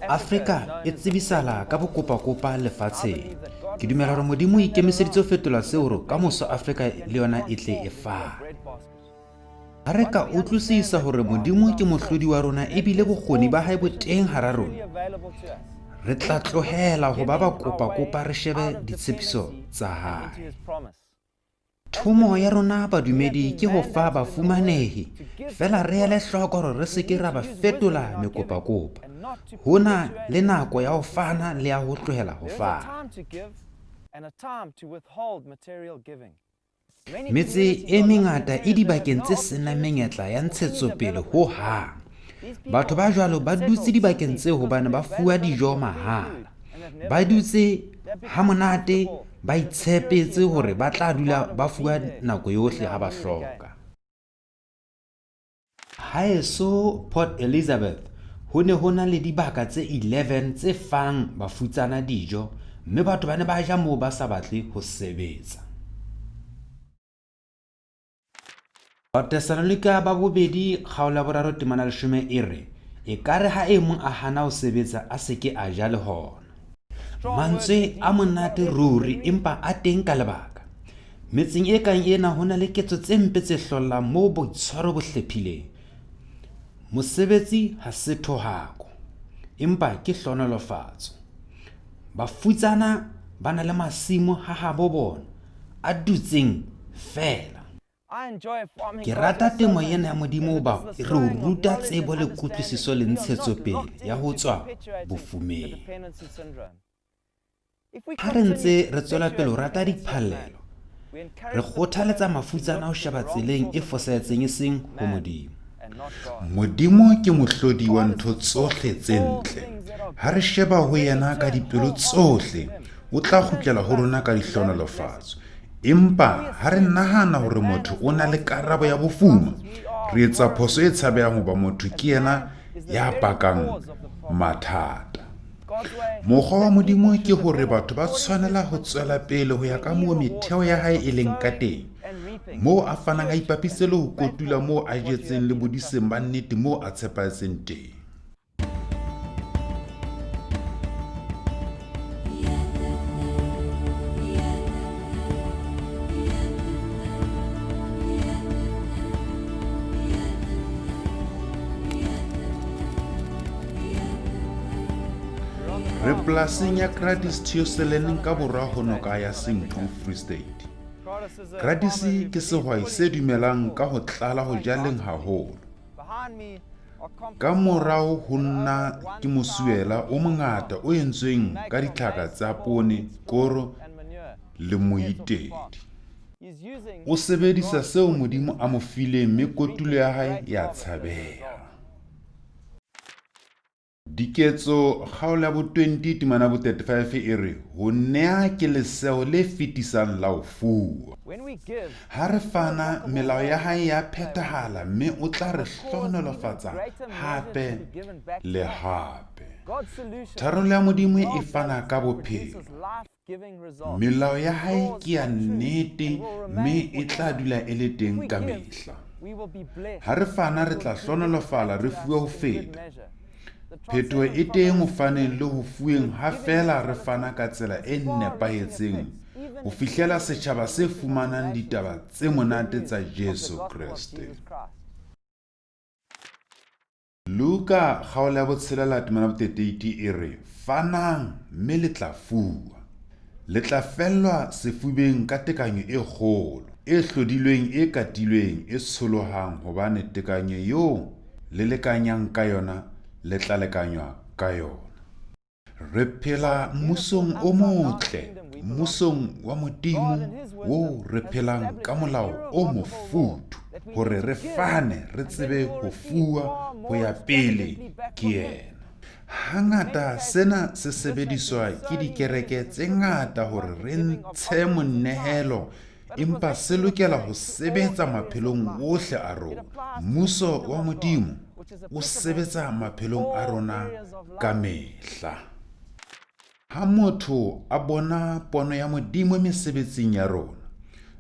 Afrika e tsebisala ka bokopakopa lefatsheng. Ke dumela hore Modimo o ikemiseditse ho fetola seo hore ka moso Afrika le yona e tle e fane. Ha re ka utlwisisa hore Modimo ke mohlodi wa rona ebile bokgoni ba hae bo teng hara rona, re tla tlohela ho ba bakopakopa re shebe ditshepiso tsa hae. Thumo ya rona badumedi ke ho fa bafumanehi fela re ele hloko hore re se ke ra ba fetola mekopakopa. Hona le nako ya ho fana le ya ho tlohela ho fana. Metse e mengata e dibakeng tse senang menyetla ya ntshetsopele ho hang. Batho ba jwalo ba dutse dibakeng tse hobane ba fuwa dijo mahala. Ba dutse ha monate ba itshepetse hore ba tla dula ba fuwa nako yohle ha ba hloka. Haeso Port Elizabeth ho ne ho na le dibaka tse 11 tse fang bafutsana dijo, mme batho ba ne ba ja moo ba sa batle ho sebetsa. Batesalonika ba bobedi kgaolo ya boraro temana leshome e re, e kare ha e mong a hana ho sebetsa a se ke a ja le hona. Mantswe a monate ruri empa a teng ka lebaka. Metseng e kang ena ho na le ketso tse mpe tse hlollang moo boitshwaro bo hlephileng. Mosebetsi ha se thohako, empa ke hlohonolofatso. Bafutsana ba na le masimo ha habo bona a dutseng fela. Ke rata temo ena ya Modimo hoba e re o ruta tsebo le kutlwisiso le ntshetsopele ya ho tswa bofumeng. Ha re ntse re tswela pele ho rata diphallelo, re kgothaletsa mafutsana ho sheba tseleng e fosahetseng e seng ho Modimo. Modimo ke mohlodi wa ntho tsohle tse ntle. Ha re sheba ho yena ka dipelo tsohle, o tla kgutlela ho rona ka dihlohonolofatso. Empa ha re nahana hore motho o na le karabo ya bofuma, re etsa phoso e tshabehang hoba motho ke yena ya bakang mathata. Mokgwa wa Modimo ke hore batho ba tshwanela ho tswela pele ho ya ka moo metheo ya hae e leng ka teng, moo a fanang a ipapise le ho kotula moo a jetseng le bodiseng ba nnete moo a tshepahetseng teng. Re polasing ya Gradis Theoseleneng ka borwa ho noka ya Senqu Free State. Gradis ke sehwai se dumelang ka ho tlala ho jaleng haholo. Ka morao ho nna ke mosuela o mongata o entsweng ka ditlhaka tsa poone, koro le moitedi. O sebedisa seo Modimo a mo fileng mme kotulo ya hae ya tshabeha. Diketso kgaolo ya bo 20 temana bo 35 e re ho nea ke leseo le fetisang la ho fuwa. Ha re fana melao ya hae ya phethahala mme o tla re hlohonolofatsa hape le hape. Tharollo ya Modimo e fana ka bophelo. Melao ya hae ke ya nnete mme e tla dula e le teng ka mehla. Ha re fana re tla hlohonolofala re fuwe ho feta. Phetoho e teng ho faneng le ho fuweng ha fela re fana ka tsela e nepahetseng ho fihlela setjhaba se fumanang ditaba tse monate tsa Jesu Kriste. Luka kgaolo ya bo 6 temana bo 38 e re, fanang mme le tla fuwa. Le tla fellwa sefubeng ka tekanyo e kgolo, e hlodilweng, e katilweng, e tsholohang hobane tekanyo eo le lekanyang ka yona le tla lekanywa ka yona. Re phela mmusong o motle, mmusong wa Modimo wo re phelang ka molao o mofuthu, hore re fane re tsebe ho fuwa ho ya pele ke yena. Hangata sena se sebediswa ke dikereke tse ngata hore re ntshe monehelo empa se lokela ho sebetsa maphelong ohle a rona. Mmuso wa Modimo o sebetsa maphelong a rona ka mehla. Ha motho a bona pono ya Modimo mesebetsing ya rona,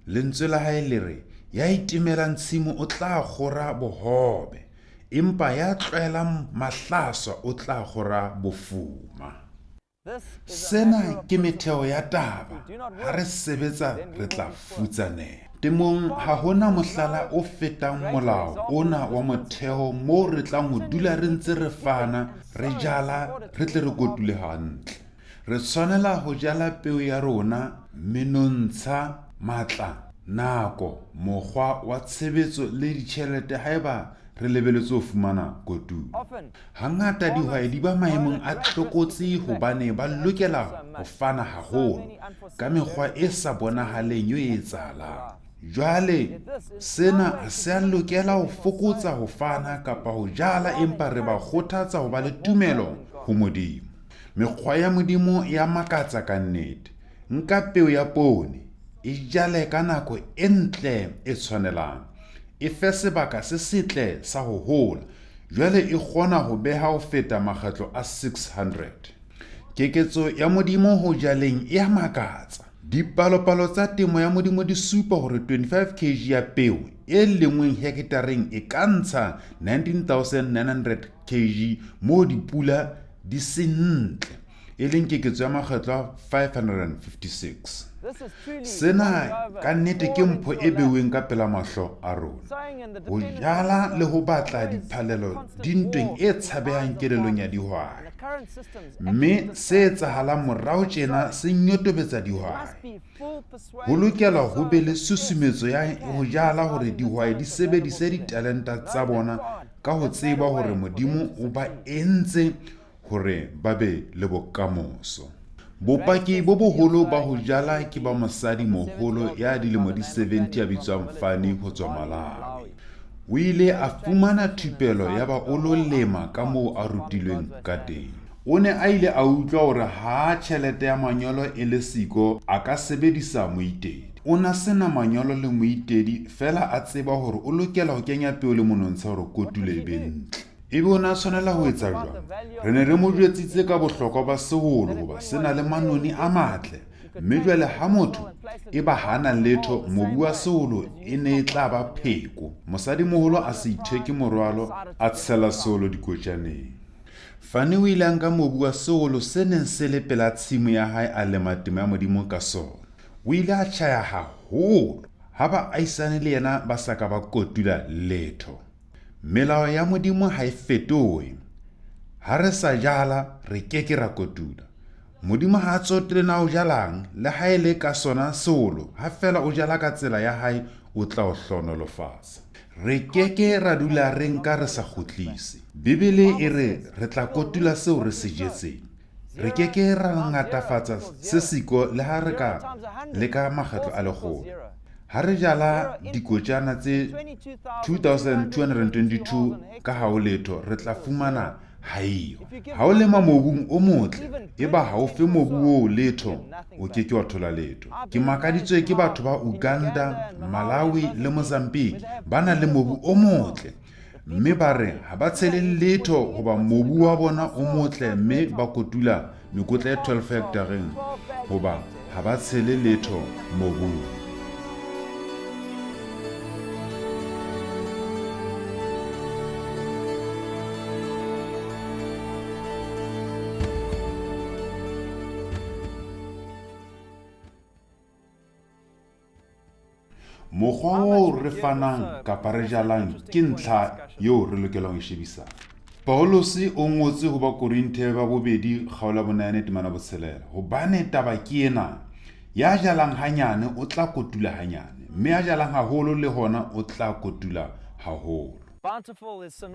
lentswe la hae le re, ya itimelang tshimo o tla kgora bohobe, empa ya tlwaelang mahlaswa o tla kgora bofuma. Sena ke metheo ya taba, ha re sebetsa re tla futsaneha. Temong ha hona mohlala o fetang molao ona wa motheo moo re tlang ho dula re ntse re fana, re jala, re tle re kotule hantle. Re tshwanela ho jala peo ya rona, menontsha, matla, nako, mokgwa wa tshebetso le ditjhelete haeba re lebeletse ho fumana kotulo. Hangata dihwai di ba maemong a tlokotsi hobane ba lokela ho fana haholo ka mekgwa e sa bonahaleng e etsahalang. Jwale sena ha se a lokela ho fokotsa ho fana kapa ho jala, empa re ba kgothatsa ho ba le tumelo ho Modimo. Mekgwa ya Modimo ya makatsa ka nnete. Nka peo ya poone, e jale ka nako e ntle e tshwanelang, e fe sebaka se setle sa ho hola, jwale e kgona ho beha ho feta makgetlo a 600. Keketso ya Modimo ho jaleng e a makatsa. Dipalopalo tsa temo ya Modimo di supa hore 25 kg ya peo e lengweng heketareng e ka ntsha 19,900 kg moo dipula di se ntle, e leng keketso ya makgetlo a 556. Sena ka nnete ke mpho e beuweng ka pela mahlo a rona. Ho jala le ho batla diphalelo dintweng e tshabehang kelellong ya dihwai, mme se etsahalang morao tjena se nyotobetsa dihwai. Ho lokela ho be le susumetso ya ho jala hore dihwai di sebedise ditalenta tsa bona ka ho tseba hore Modimo o ba entse hore ba be le bokamoso. Bopaki bo boholo ba ho jala ke ba mosadi moholo ya dilemo di 70 a bitswang Fani ho tswa Malawi. O ile a fumana thupelo ya ba o lo lema ka moo a rutilweng ka teng. O ne a ile a utlwa hore ha tjhelete ya manyolo e le siko a ka sebedisa moitedi. O na sena manyolo le moitedi, fela a tseba hore o lokela ho kenya peo le monontsha hore kotule e be ntle. Ebe o na tshwanela ho etsa jwang? Re ne re mo jwetsitse ka bohlokwa ba seholo hoba se na le manoni a matle, mme jwale ha motho e ba hana letho, mobu wa seholo e ne e tla ba pheko. Mosadi moholo a se itheke morwalo, a tshela seholo dikotjaneng. Fane o ile a nka mobu wa seholo se neng se le pela tshimo ya hae a lema temo ya Modimo ka sona. O ile a tjhaya haholo ha baahisane le yena ba sa ka ba kotula letho. Melao ya Modimo ha e fetohe. Ha re sa jala, re keke ra kotula. Modimo ha a tsotele na o jalang, le ha e le ka sona seholo, ha fela o jala ka tsela ya hae, o tla o hlonolofatsa. Re keke ra dula re nka re sa kgutlise. Bibele e re re tla kotula seo re se jetseng. Re keke ra ngatafatsa se siko le ha re ka le ka makgetlo a lekgolo. Ha re jala dikotjana tse 2222 ka ha o letho, re tla fumana haio. Ha o lema mobung o motle, eba ha o fe mobu o letho, o keke wa thola letho. Ke makaditswe ke batho ba Uganda, Malawi le Mozambique ba na le mobu o motle, mme ba re ha ba tshele letho hoba mobu wa bona o motle, mme ba kotula mekotla e 12 hektareng hoba ha ba tshele letho mobung. Mokgwa o re fanang kapa re jalang ke ntlha eo re lokelang ho shebisana. Paulos o ngotse ho ba Korinthe ba 2:9-6 hobane taba ke ena, ya jalang hanyane o tla kotula hanyane, mme ya jalang haholo le hona o tla kotula haholo.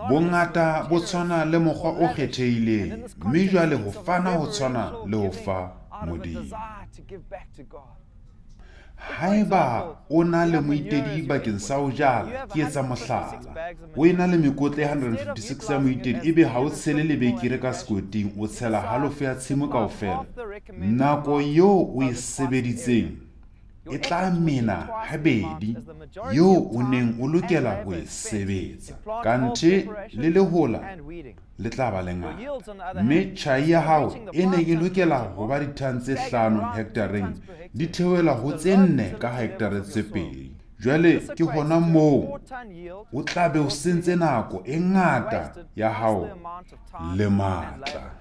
Bongata bo tshwana le mokgwa o kgethehileng, mme jwale ho fana ho tshwana le ho fa Modimo. Haeba o na le moitedi bakeng sa ho jala, ke etsa mohlala. O ena le mekotla 156 ya moitedi, ebe ha o tshele lebekere ka sekoting, o tshela halofo ya tshimo kaofela. Nako eo o e sebeditseng e tla mena habedi yo o neng o lokela ho e sebetsa. Kante le lehola le tla ba le ngata. Mme tjhai ya hao e ne e lokela ho ba ditone tse 5 hektareng di theohela ho tse 4 ka hektare tse 2. Jwale ke hona moo o tla be o sentse nako e ngata ya hao le matla.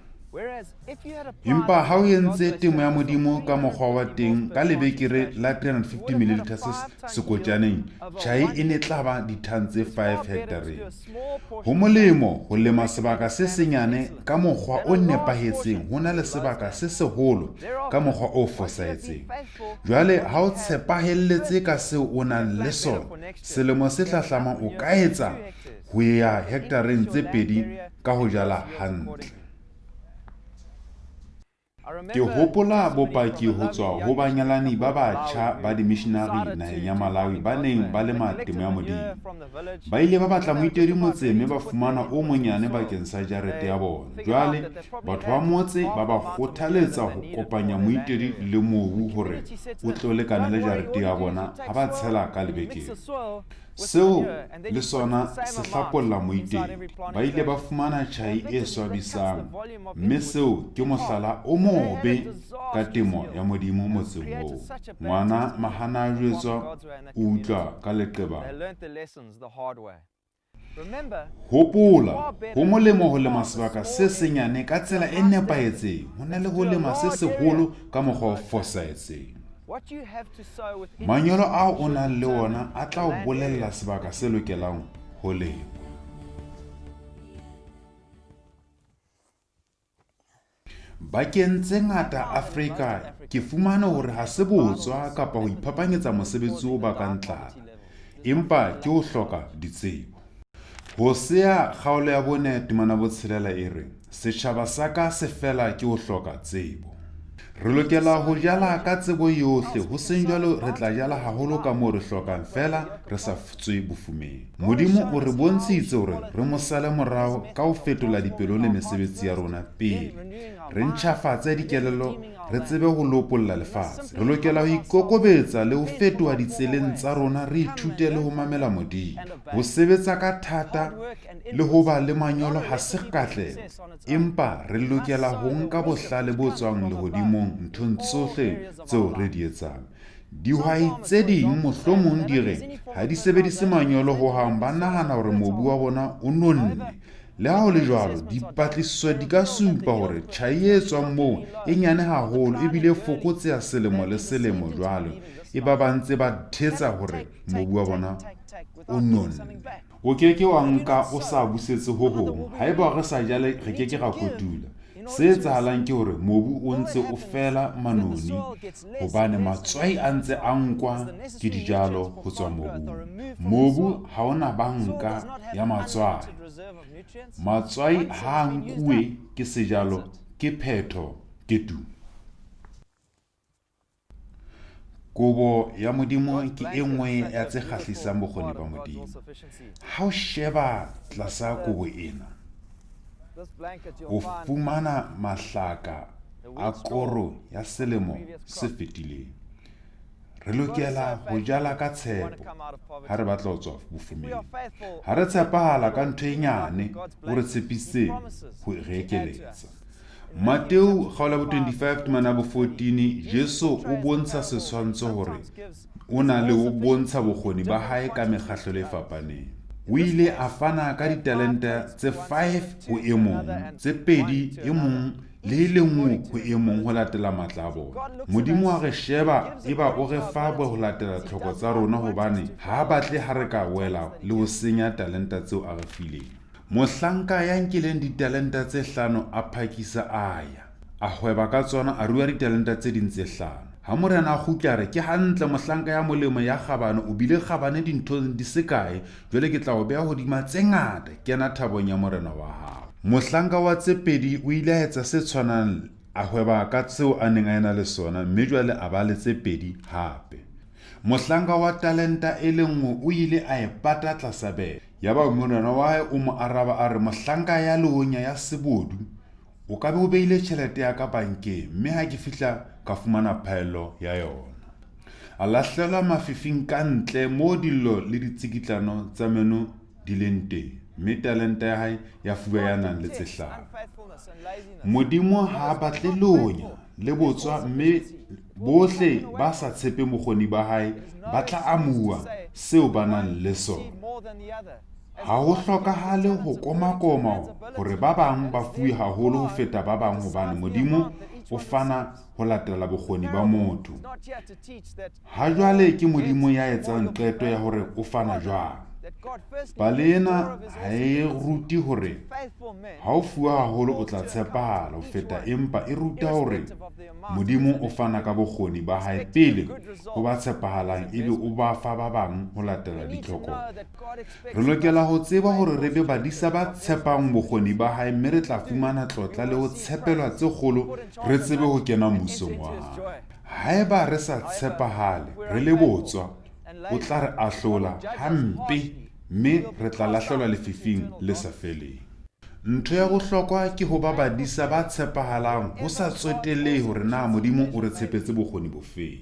Empa ha o entse temo ya modimo ka mokgwa wa teng ka lebekere la 350 ml sekotjaneng, tjhai e ne tla ba ditone tse 5 hektareng. Ho molemo ho lema sebaka se senyane ka mokgwa o nepahetseng ho na le sebaka se seholo ka mokgwa o fosahetseng. Jwale ha o tshepahelletse ka seo o nang le sona, selemo se hlahlamang o ka etsa ho ya hektareng tse 2 ka ho jala hantle. Ke hopola bopaki ho tswa ho banyalani ba batjha ba dimissionary naheng ya Malawi ba neng ba lema temo ya modimo. Ba ile ba batla moitedi motse mme ba fumana o monyane bakeng sa jarete ya bona. Jwale batho ba motse ba ba kgothaletsa ho kopanya moitedi le mobu hore o tlo lekana le jarete ya bona ha ba tshela ka lebekere. Seo le sona se hlapolla moitedi. Ba ile ba fumana tjhai e swabisang, mme seo ke mohlala o mobe ka temo ya modimo motseng moo. Ngwana mahana a jwetswa o utlwa ka leqeba. Hopola, ho molemo ho lema sebaka se senyane ka tsela e nepahetseng ho na le ho lema se seholo ka mokgwa o fosahetseng. Manyolo ao o nang le ona a tla o bolella sebaka se lokelang ho lema. Bakeng tse ngata Afrika ke fumana hore ha se botswa kapa ho iphapanyetsa mosebetsi o bakang tlala, empa ke ho hloka ditsebo. Hosea kgaolo ya 4 temana bo 6 e re, setjhaba sa ka se fela ke ho hloka tsebo. Re lokela ho jala ka tsebo yohle, ho seng jwalo re tla jala haholo ka moo re hlokang fela re sa tswe bofumeng. Modimo o re bontshitse hore re mo sale morao ka ho fetola dipelo le mesebetsi ya rona pele. Re ntjhafatse dikelello, re tsebe ho lopolla lefatshe. Re lokela ho ikokobetsa le ho fetoha ditseleng tsa rona, re ithute le ho mamela Modimo. Ho sebetsa ka thata le ho ba le manyolo ha se katleho, empa re lokela ho nka bohlale bo tswang lehodimong nthong tsohle tseo re di etsang. Dihwai tse ding mohlomong di re ha di sebedise manyolo ho hang, ba nahana hore mobu wa bona o nonne. Le ha ho le jwalo, dipatlisiso di ka supa hore tjhai e tswang moo e nyane haholo ebile e fokotseha selemo le selemo, jwalo e ba bantse ba thetsa hore mobu wa bona o nonne. O keke wa nka o sa busetse ho hong. Haeba re sa jale re keke ra kotula. Se etsahalang ke hore mobu o ntse o fela manoni hobane matswai a ntse a nkwa ke dijalo ho tswa mobung. Mobu ha ona banka ya matswai. Matswai ha nkuwe ke sejalo ke phetho ke tu. Kobo ya modimo ke e nngwe ya tse kgahlisang bokgoni ba modimo. Ha o sheba tlasa kobo ena, o fumana mahlaka a koro ya selemo se fetileng. Re lokela ho jala ka tshepo ha re batla ho tswa bofumeng. Ha re tshepahala ka ntho e nyane o re tshepisitse ho re ekeletsa. Mateo kgaolo ya 25 temana bo 14, Jesu o bontsha setshwantsho hore o na le ho bontsha bokgoni ba hae ka mekgahlelo e fapaneng. O ile a fana ka ditalente tse 5 ho e mong, tse 2 e mong le le nngwe ho e mong ho latela matla a bona. Modimo a re sheba eba o re fa ho latela tlhoko tsa rona, hobane ha batle ha re ka wela le ho senya talenta tseo a re fileng. Mohlanka ya nkileng ditalenta tse 5 a phakisa aya, a hweba ka tsona, a rua ditalenta tse ding tse 5. Ha morena a kgutla re, ke hantle mohlanka ya molemo ya kgabane, o bile kgabane dinthong di se kae, jwale ke tla o beha hodima tse ngata, kena thabong ya morena wa hao. Mohlanka wa tse 2 o ile a etsa se tshwanang, a hweba ka tseo a neng a ena le sona, mme jwale a ba le tse 2 hape. Mohlanka wa talenta e le nngwe o ile a e pata tlasa bele. Yaba morena wa hae o mo araba a re, mohlanka ya lehonya ya sebodu, o ka be o beile tjhelete ya ka bankeng, mme ha ke fihla ka fumana phaello ya yona. a lahlela mafifing ka ntle mo dillo le ditsikitlano tsa meno di leng teng, mme talente ya hae ya fuwa ya nang le tse hlano. Modimo ha batle lonya le botswa, mme bohle ba sa tshepe bokgoni ba hae ba tla amua seo ba nang le sona. Ha ho hlokahale ho komakoma hore ba bang ba fuwe haholo ho feta ba bang, hobane Modimo o fana ho latela bokgoni ba motho. Ha jwale ke Modimo ya etsang qeto ya hore o fana jwang. Balena ha e ruti hore ha o fuwa haholo o tla tshepahala ho feta, empa e ruta hore Modimo o fana ka bokgoni ba hae pele ho ba tshepahalang, ebe o ba fa ba bang ho latela ditlhoko. Re lokela ho tseba hore re be badisa ba tshepang bokgoni ba hae, mme re tla fumana tlotla le ho tshepelwa tse kgolo, re tsebe ho kena mmusong wa hae. Haeba re sa tshepahale, re le botswa, o tla re ahlola hampe, mme re tla lahlelwa lefifing le sa feleng. Ntho ya bohlokwa ke ho ba badisa ba tshepahalang, ho sa tsotelle hore na Modimo o re tshepetse bokgoni bofeng.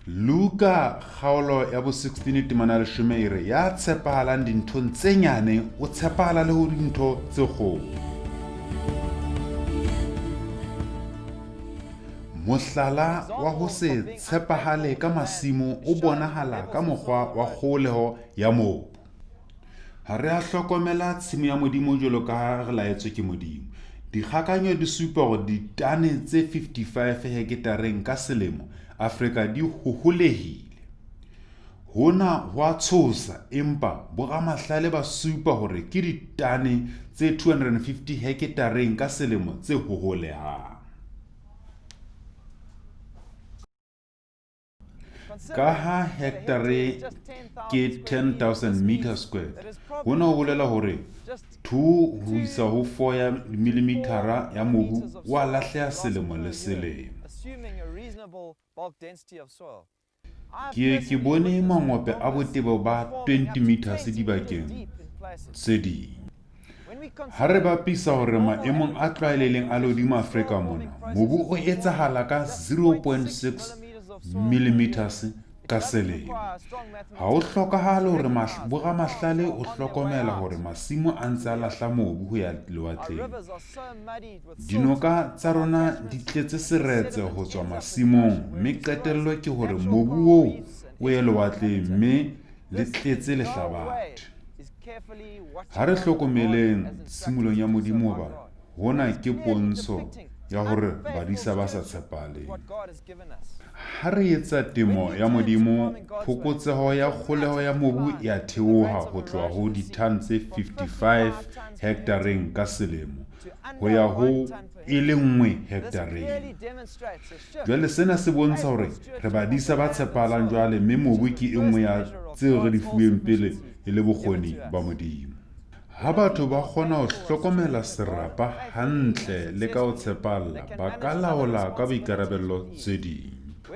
Luka kgaolo ya bo 16 temana 10 e re, ya tshepahalang dinthong tse nyane o tshepahala le ho dintho tse kgolo. Mohlala wa ho se tshepahale ka masimo o bonahala ka mokgwa wa kgoholeho ya mobu. Ha re a hlokomela tshimo ya Modimo jwalo ka ha re laetswe ke Modimo. Dikgakanyo di supa hore ditane tse 55 heketareng ka selemo Afrika di hoholehile. Hona ho a tshosa, empa boramahlale ba supa hore ke ditane tse 250 heketareng ka selemo tse hoholehang. Ka ha hektare ke 10,000 meters squared, hona ho bolela hore 2 ho isa ho 4 ya milimetara ya mobu wa lahleha selemo le selemo. Ke bone mangope a botebo ba 20 meters dibakeng tse ding. Ha re bapisa hore maemong a tlwaelehileng a lehodimo Afrika mona, mobu o etsahala ka 0.6 millimeters ka selemo. Ha ho hlokahale hore boramahlale o hlokomela hore masimo a ntse a lahla mobu ho ya lewatleng. Dinoka tsa rona di tletse seretse ho tswa masimong, mme qetello ke hore mobu oo o ye lewatleng, mme le tletse lehlabathe. Ha re hlokomeleng tshimolong ya Modimo, ba hona ke pontsho ya hore badisa ba sa tshepahale. Ha re etsa temo ya Modimo, phokotseho ya kgoleho ya mobu ya theoha ho tloha ho ditone tse 55 hektareng ka selemo ho ya ho e le nngwe hektareng. Jwale sena se bontsha hore re badisa ba tshepahalang jwale, mme mobu ke e nngwe ya tseo re di fuweng pele e le bokgoni ba Modimo. Ha batho ba kgona ho hlokomela serapa hantle le ka ho tshepalla, ba ka laola ka boikarabello tse ding.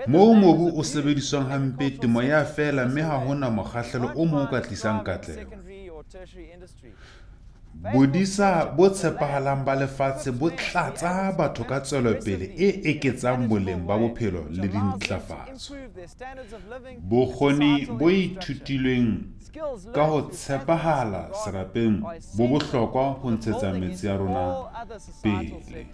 Moo mobu o sebediswang hampe, temo ya fela, mme ha hona mokgahlelo o mo ka tlisang katleho. Bodisa bo tshepahalang ba lefatshe bo tlatsa batho ka tswelopele e eketsang boleng ba bophelo le dintlafatso. Bokgoni bo ithutilweng ka ho tshepahala serapeng bo bohlokwa ho ntshetsa metsi ya rona pele.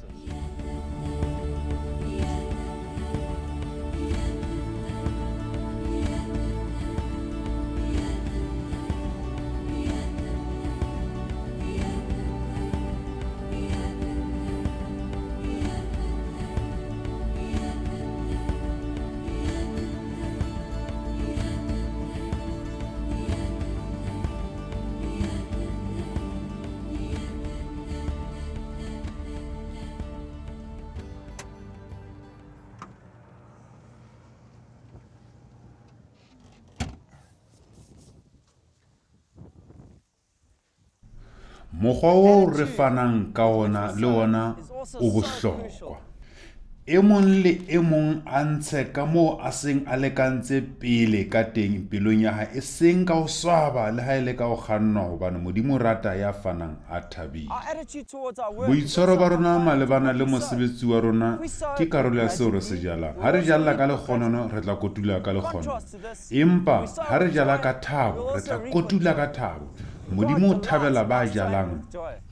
Mokgwa o re fanang ka ona le ona o bohlokwa. e mong le e mong a ntshe ka moo a seng a lekantse pele ka teng pelong ya hae, e seng ka ho swaba le ha e le ka ho kgannwa, hobane Modimo rata ya fanang a thabile. Boitshwaro ba rona malebana le mosebetsi wa rona ke karolo ya seo re se jalang. Ha re jala ka lekgonono, re tla kotula ka lekgonono, empa ha re jala ka thabo, re tla kotula ka thabo. Modimo o thabela ba jalang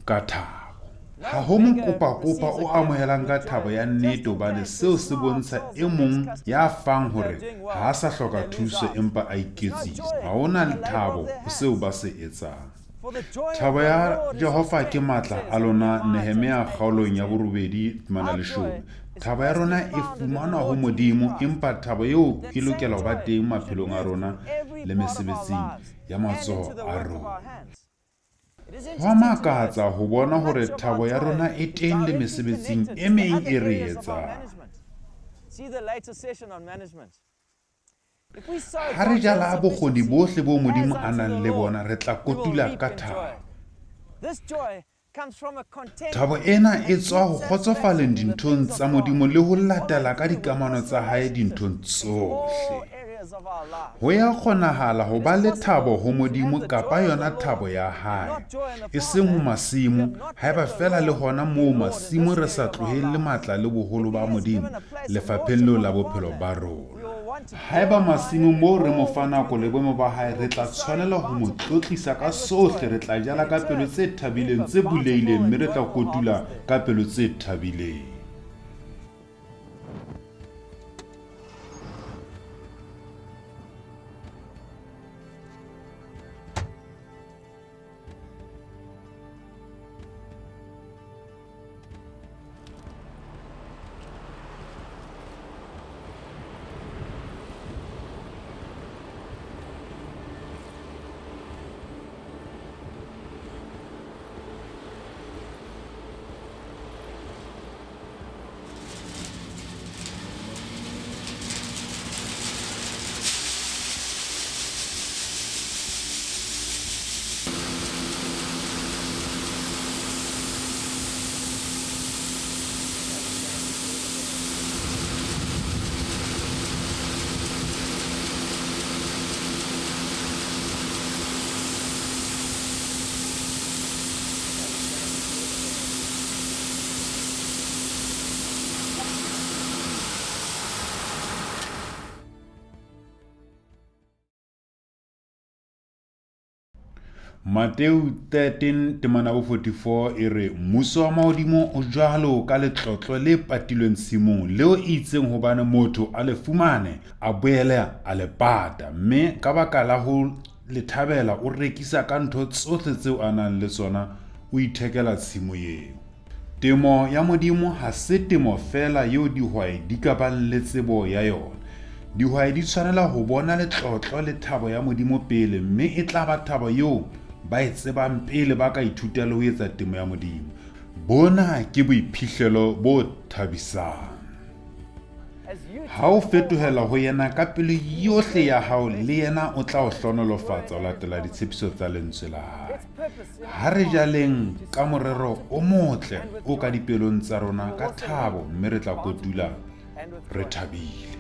ka thabo. Ha ho mokopa-kopa o amohelang ka thabo ya nnete, hobane seo se bontsha e mong ya fang hore ha a sa hloka thuso empa a iketsisa. Ha hona le thabo ho seo ba se etsang. Thabo ya Jehova ke matla a lona, Nehemia kgaolong ya 8:10. Thabo ya rona e fumanwa ho Modimo, empa thabo eo e lokela ho ba teng maphelong a rona le mesebetsing ya matsoho a rona. Ho makatsa ho bona hore thabo ya rona e teng le mesebetsing e meng e re etsang. Ha re jala bokgoni bohle bo Modimo a nang le bona, re tla kotula ka thabo. Thabo ena e tswa ho kgotsofaleng dinthong tsa Modimo le ho latela ka dikamano tsa hae dinthong tsohle. Ho ya kgonahala ho ba le thabo ho Modimo kapa yona thabo ya hae, e seng ho masimo, haeba fela le hona moo masimo re sa tlohelle matla le boholo ba Modimo lefapheng leo la bophelo ba rona. Haeba masimo moo re mo fa nako le boemo ba hae, re tla tshwanela ho mo tlotlisa ka sohle. Re tla jala ka pelo tse thabileng, tse bulehileng, mme re tla kotula ka pelo tse thabileng. Mateo 13:44 e re, mmuso wa mahodimo o jwalo ka letlotlo le patilweng simong, leo e itseng hobane motho a le fumane, a boele a le pata, mme ka baka la ho le thabela o rekisa ka ntho tsohle tseo a nang le tsona, o ithekela tshimo eo. Temo ya Modimo ha se temo fela eo dihwai di ka bang le tsebo ya yona. Dihwai di tshwanela ho bona letlotlo le thabo ya Modimo pele, mme e tla ba thabo eo ba e tsebang pele ba ka ithuta le ho etsa temo ya Modimo. Bona ke boiphihlelo bo thabisang. Ha o fetohela ho yena ka pelo yohle ya hao, le yena o tla o hlonolofatsa ho latela ditshepiso tsa lentswe la hae. Ha re jaleng ka morero o motle o ka dipelong tsa rona ka thabo, mme re tla kotula re thabile.